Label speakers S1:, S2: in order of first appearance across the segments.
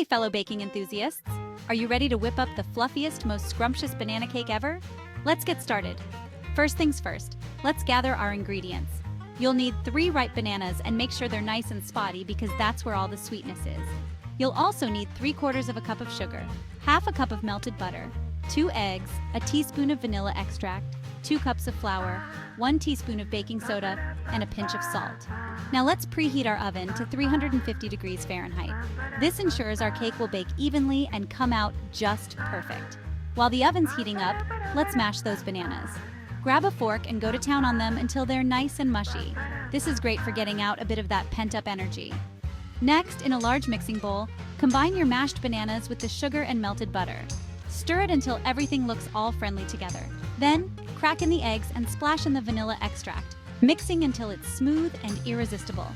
S1: Hey, fellow baking enthusiasts! Are you ready to whip up the fluffiest, most scrumptious banana cake ever? Let's get started. First things first, let's gather our ingredients. You'll need 3 ripe bananas and make sure they're nice and spotty because that's where all the sweetness is. You'll also need 3/4 of a cup of sugar, half a cup of melted butter, 2 eggs, a teaspoon of vanilla extract, 2 cups of flour, 1 teaspoon of baking soda, and a pinch of salt. Now let's preheat our oven to 350 degrees Fahrenheit. This ensures our cake will bake evenly and come out just perfect. While the oven's heating up, let's mash those bananas. Grab a fork and go to town on them until they're nice and mushy. This is great for getting out a bit of that pent-up energy. Next, in a large mixing bowl, combine your mashed bananas with the sugar and melted butter. Stir it until everything looks all friendly together. Then, crack in the eggs and splash in the vanilla extract, mixing until it's smooth and irresistible.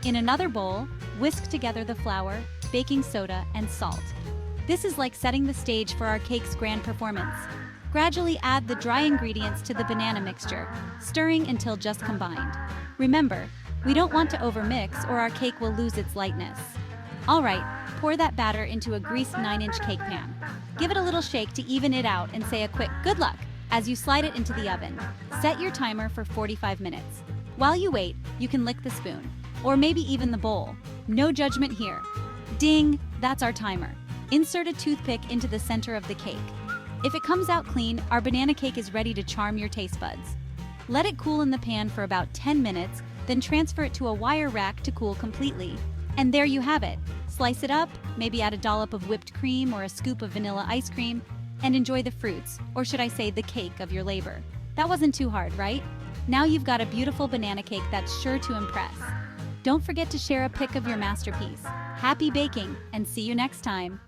S1: In another bowl, whisk together the flour, baking soda, and salt. This is like setting the stage for our cake's grand performance. Gradually add the dry ingredients to the banana mixture, stirring until just combined. Remember, we don't want to overmix or our cake will lose its lightness. All right, pour that batter into a greased 9-inch cake pan. Give it a little shake to even it out and say a quick "good luck" as you slide it into the oven. Set your timer for 45 minutes. While you wait, you can lick the spoon, or maybe even the bowl. No judgment here. Ding, that's our timer. Insert a toothpick into the center of the cake. If it comes out clean, our banana cake is ready to charm your taste buds. Let it cool in the pan for about 10 minutes, then transfer it to a wire rack to cool completely. And there you have it. Slice it up, maybe add a dollop of whipped cream or a scoop of vanilla ice cream, and enjoy the fruits, or should I say the cake of your labor. That wasn't too hard, right? Now you've got a beautiful banana cake that's sure to impress. Don't forget to share a pic of your masterpiece. Happy baking, and see you next time!